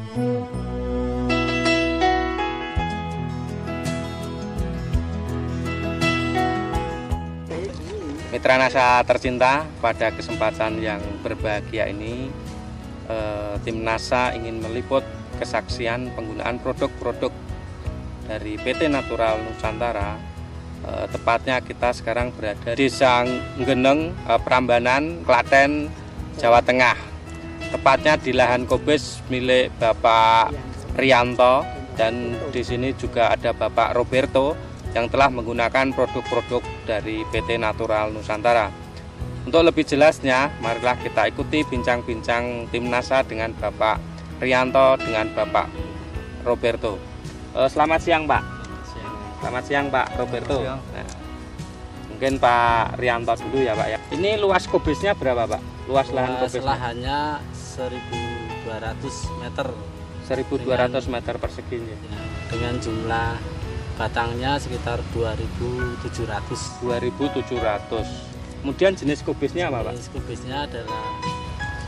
Mitra NASA tercinta, pada kesempatan yang berbahagia ini tim NASA ingin meliput kesaksian penggunaan produk-produk dari PT Natural Nusantara. Tepatnya kita sekarang berada di Desa Nggeneng, Prambanan, Klaten, Jawa Tengah. Tepatnya di lahan kobis milik Bapak Rianto, dan di sini juga ada Bapak Roberto yang telah menggunakan produk-produk dari PT Natural Nusantara. Untuk lebih jelasnya, marilah kita ikuti bincang-bincang tim NASA dengan Bapak Rianto dengan Bapak Roberto. Selamat siang, Pak. Selamat siang, Pak Roberto. Nah, mungkin Pak Rianto dulu ya, Pak ya. Ini luas kubisnya berapa, Pak? Luas lahan kubisnya? Lahannya 1.200 meter. 1.200 meter persegi. Ya, dengan jumlah batangnya sekitar 2.700. 2.700. Kemudian jenis kubisnya apa, Pak? Jenis kubisnya adalah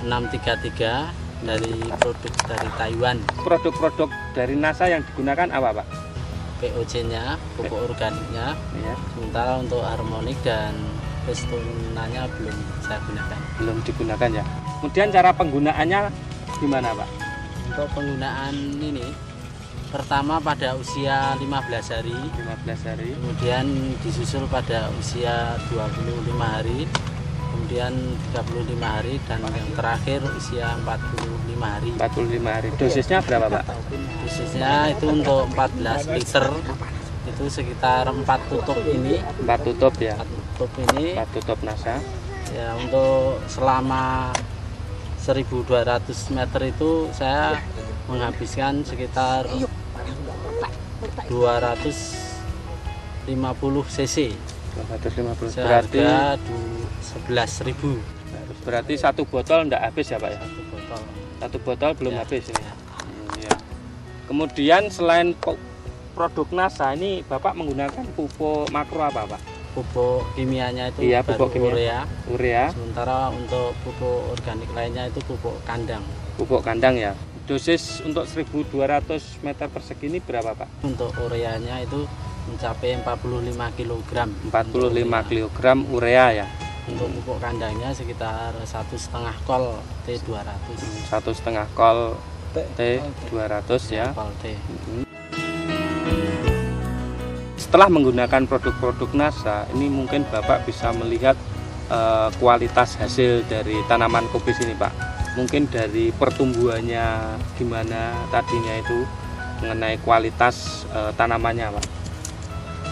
633 dari produk dari Taiwan. Produk-produk dari NASA yang digunakan apa, Pak? POC-nya, pupuk organiknya. Ya. Sementara untuk harmonik dan pistonanya belum saya gunakan. Belum digunakan ya. Kemudian cara penggunaannya gimana, Pak? Untuk penggunaan ini, pertama pada usia 15 hari, 15 hari. kemudian disusul pada usia 25 hari, kemudian 35 hari, dan yang terakhir usia 45 hari. 45 hari. Dosisnya berapa, Pak? Dosisnya itu untuk 14 liter, itu sekitar 4 tutup ini. 4 tutup ya. 4 tutup ini. 4 tutup NASA. Ya, untuk selama 1.200 meter itu saya menghabiskan sekitar 250 cc. 250. Berarti 11.000. Berarti satu botol enggak habis ya, Pak ya? Satu botol. Satu botol belum Ya, habis ini. ya. Ya. Kemudian selain produk NASA ini Bapak menggunakan pupuk makro apa, Pak? Pupuk kimianya itu Iya, baru pupuk kimia. Urea. Sementara untuk pupuk organik lainnya itu pupuk kandang. Pupuk kandang ya. Dosis untuk 1.200 meter persegi ini berapa, Pak? Untuk ureanya itu mencapai 45 kg. 45 kg urea ya. Untuk pupuk kandangnya sekitar 1,5 kol T200. 1,5 kol T200 ya. Kol T. Setelah menggunakan produk-produk NASA, ini mungkin Bapak bisa melihat kualitas hasil dari tanaman kubis ini, Pak. Mungkin dari pertumbuhannya gimana tadinya itu, mengenai kualitas tanamannya, Pak.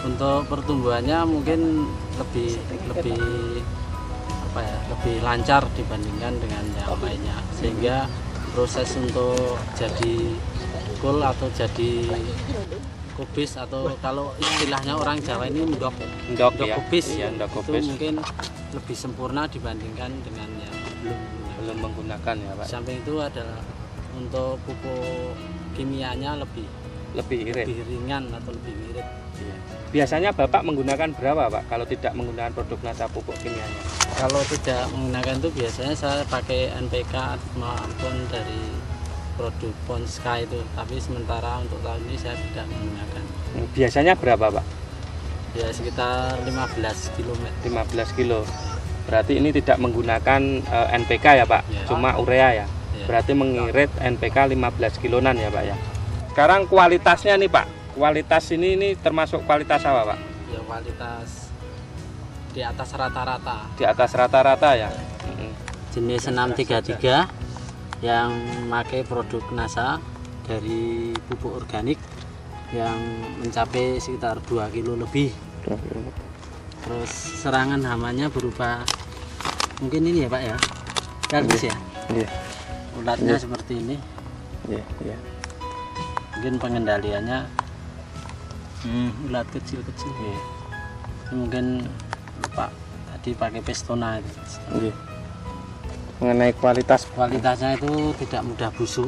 Untuk pertumbuhannya mungkin lebih lancar dibandingkan dengan yang lainnya, sehingga proses untuk jadi kul atau jadi kubis, atau kalau istilahnya orang Jawa ini ndok ya? kubis, ya, ndok kubis itu mungkin lebih sempurna dibandingkan dengan yang belum menggunakan ya, Pak. Samping itu adalah untuk pupuk kimianya lebih irit, lebih ringan atau lebih irit. Iya. Biasanya Bapak menggunakan berapa, Pak, kalau tidak menggunakan produk NASA pupuk kimianya? Kalau tidak menggunakan itu biasanya saya pakai NPK maupun dari produk Ponska itu, tapi sementara untuk tahun ini saya tidak menggunakan. Biasanya berapa, Pak? Ya sekitar 15 km. 15 kilo. Berarti ini tidak menggunakan NPK ya, Pak? Ya. Cuma urea ya? Ya. Berarti mengirit NPK 15 kilonan ya, Pak ya? Sekarang kualitasnya nih, Pak. Kualitas ini termasuk kualitas apa, Pak? Ya kualitas di atas rata-rata. Di atas rata-rata ya? Jenis 633 yang memakai produk NASA dari pupuk organik yang mencapai sekitar 2 kilo lebih. Terus serangan hamanya berupa mungkin ini ya, Pak ya, garbis ya. Iya. Ulatnya seperti ini. Iya, iya. Mungkin pengendaliannya ulat kecil-kecil. Iya. Mungkin Pak tadi pakai pestona itu. Iya. Mengenai kualitasnya itu tidak mudah busuk.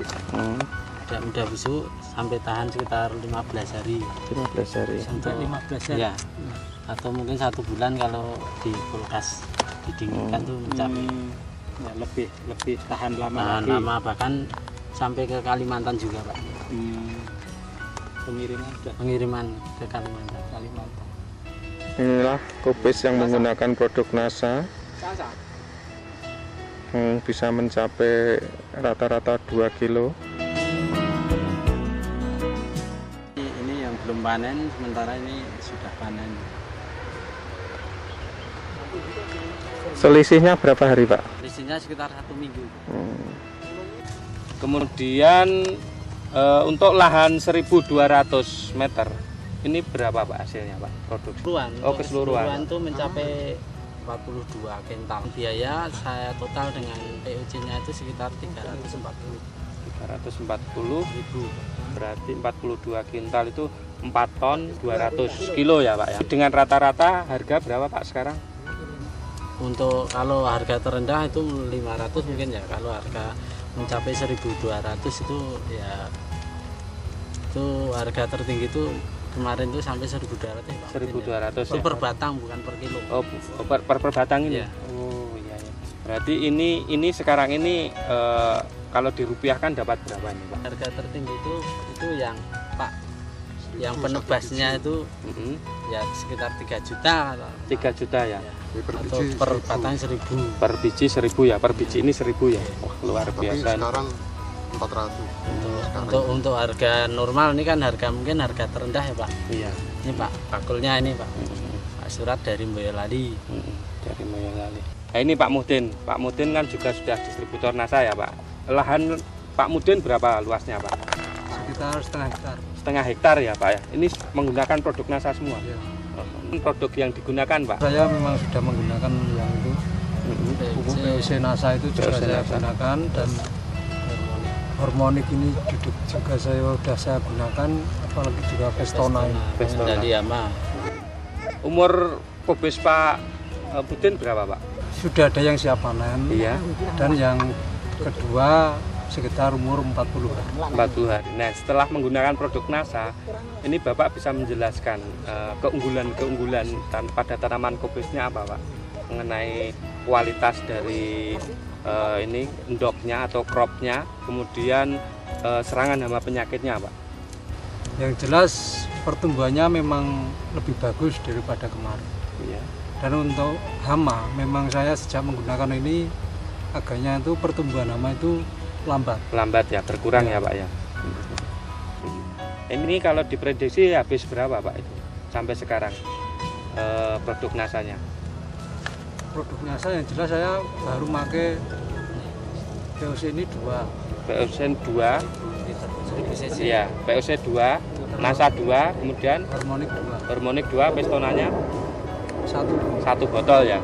Tidak mudah busuk, sampai tahan sekitar 15 hari. 15 hari. Sampai 15 hari. Ya. Atau mungkin 1 bulan kalau di kulkas didinginkan tuh mencapai ya, lebih tahan lama tahan lagi. lama, bahkan sampai ke Kalimantan juga Pak. Pengiriman ke Kalimantan. Inilah kubis yang menggunakan produk NASA, bisa mencapai rata-rata 2 kilo. Ini yang belum panen, sementara ini sudah panen. Selisihnya berapa hari, Pak? Selisihnya sekitar 1 minggu. Kemudian untuk lahan 1.200 meter ini berapa Pak hasilnya Pak produksi? Keseluruhan itu mencapai 42 kintal. Biaya saya total dengan PUC-nya itu sekitar 340 ribu. Berarti 42 kintal itu 4 ton 200 kilo ya Pak ya. Dengan rata-rata harga berapa Pak sekarang? Untuk kalau harga terendah itu 500 mungkin ya. Kalau harga mencapai 1.200 itu ya, itu harga tertinggi itu kemarin itu sampai 1.200 ya Pak. 1.200 itu ya? per batang bukan per kilo. Oh, per batang ini? Ya. Oh iya, iya. Berarti ini sekarang ini kalau dirupiahkan dapat berapa ini Pak? Harga tertinggi itu yang Pak, yang penebasnya itu ya sekitar 3 juta. 3 juta ya? Atau per batang 1.000. Per biji 1.000 ya? Per biji ini 1.000 ya? Wah, luar biasa. Sekarang 400. Untuk harga normal ini kan mungkin harga terendah ya Pak. Iya. Ini Pak, pakulnya ini Pak. Pak Surat dari Boyolali. Dari Boyolali. Nah, ini Pak Muhdin. Pak Muhdin kan juga sudah distributor NASA ya Pak. Lahan Pak Muhdin berapa luasnya Pak? Sekitar setengah hektar. Setengah hektar ya Pak ya. Ini menggunakan produk NASA semua. Ya. Produk yang digunakan Pak. Saya memang sudah menggunakan yang itu. Pupuk PUC NASA itu juga saya gunakan, dan hormonik ini juga saya gunakan, apalagi juga Pestona ini. Dari Yama. Umur kubis Pak Muhdin berapa Pak? Sudah ada yang siap panen. Iya. Dan yang kedua sekitar umur 40 hari. 40 hari. Nah, setelah menggunakan produk NASA, ini Bapak bisa menjelaskan keunggulan-keunggulan pada tanaman kubisnya apa Pak? Mengenai kualitas dari ini endoknya atau cropnya, kemudian serangan hama penyakitnya Pak? Yang jelas pertumbuhannya memang lebih bagus daripada kemarin. Iya. Dan untuk hama, memang saya sejak menggunakan ini agaknya itu pertumbuhan hama itu lambat ya, berkurang ya Pak ya. Ini kalau diprediksi habis berapa Pak itu sampai sekarang produk NASA-nya? Produk NASA yang jelas saya baru pakai POC ini 2. POC 2, ya POC 2, NASA 2, kemudian hormonik 2, Pestonanya 1 botol ya.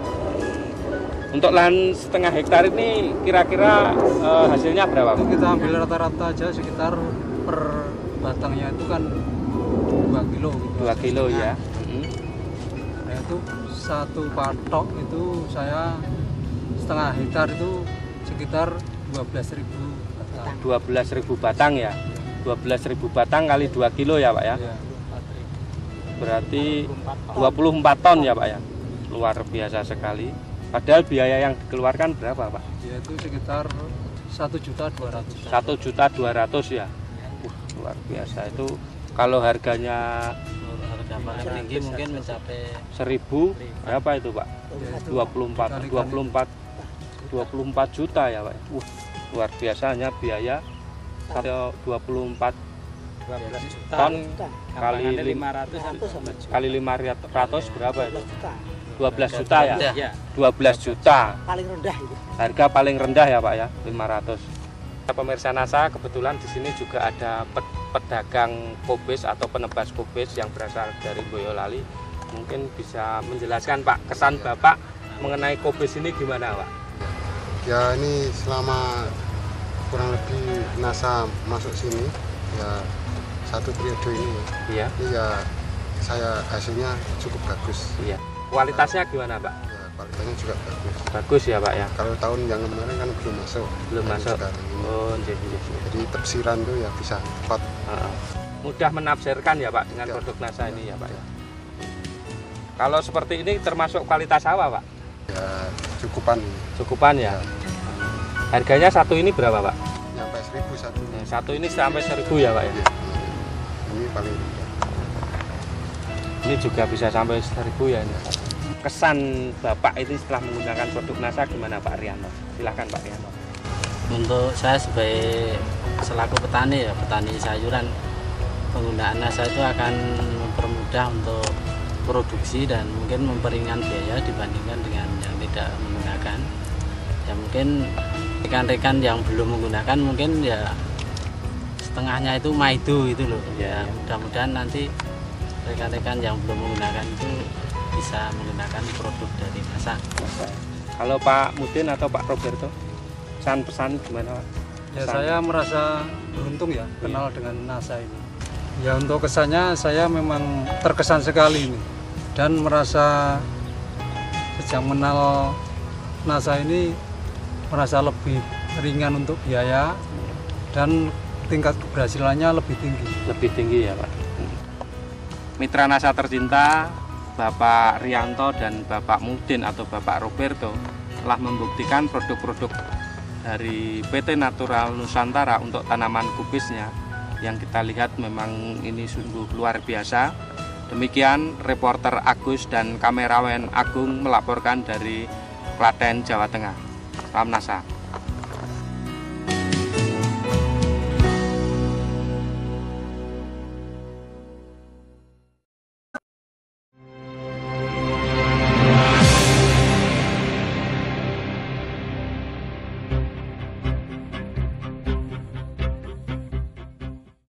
Untuk lahan setengah hektar ini kira-kira hasilnya berapa? Kita ambil rata-rata aja sekitar per batangnya itu kan 2 kilo. 2 kilo ya. Nah itu satu patok itu saya setengah hektar itu sekitar 12.000 batang. 12.000 batang ya. 12.000 batang kali 2 kilo ya Pak ya. Berarti 24 ton ya Pak ya. Luar biasa sekali. Padahal biaya yang dikeluarkan berapa Pak? Yaitu sekitar 1.200.000. 1.200.000 ya. Luar biasa itu. Kalau harganya harga paling tinggi mungkin mencapai 1.000 berapa itu Pak? 24 juta ya Pak. Luar biasanya biaya 24 ton kali 500 berapa itu? 12 juta ya? 12 juta. Paling rendah itu. Harga paling rendah ya Pak ya, 500. Pemirsa NASA, kebetulan di sini juga ada pedagang kubis atau penebas kubis yang berasal dari Boyolali. Mungkin bisa menjelaskan Pak, kesan Bapak mengenai kubis ini gimana Pak? Ya ini selama kurang lebih NASA masuk sini ya 1 periode ini. Iya. Ini ya saya hasilnya cukup bagus. Iya. Kualitasnya gimana Pak? Ya kualitasnya juga bagus. Bagus ya Pak ya. Kalau tahun yang kemarin kan belum masuk. Belum masuk. Oh, jadi tepsiran tuh ya bisa tepat. Mudah menafsirkan ya Pak dengan produk NASA ini ya Pak ya. Kalau seperti ini termasuk kualitas apa Pak? Ya cukupan. Cukupan ya. Harganya satu ini berapa Pak? Nyampe 1.000. 1000 satu. Satu ini sampai 1000 ya Pak ya? Ini paling rendah. Ini juga bisa sampai 1000 ya ini. Kesan Bapak itu setelah menggunakan produk NASA gimana Pak Rianto? Silahkan Pak Rianto. Untuk saya sebagai selaku petani ya, petani sayuran, penggunaan NASA itu akan mempermudah untuk produksi dan mungkin memperingan biaya dibandingkan dengan yang tidak menggunakan. Ya mungkin rekan-rekan yang belum menggunakan mungkin ya setengahnya itu maido itu loh. Ya mudah-mudahan nanti rekan-rekan yang belum menggunakan itu bisa menggunakan produk dari NASA. Kalau Pak Mudin atau Pak Roberto, pesan gimana Pak? Ya saya merasa beruntung ya kenal dengan NASA ini. Ya untuk kesannya saya memang terkesan sekali ini dan merasa sejak mengenal NASA ini merasa lebih ringan untuk biaya dan tingkat keberhasilannya lebih tinggi. Lebih tinggi ya Pak. Mitra NASA tercinta Bapak Rianto dan Bapak Mudin atau Bapak Roberto telah membuktikan produk-produk dari PT Natural Nusantara untuk tanaman kubisnya yang kita lihat memang ini sungguh luar biasa. Demikian reporter Agus dan kamerawan Agung melaporkan dari Klaten, Jawa Tengah. Salam NASA.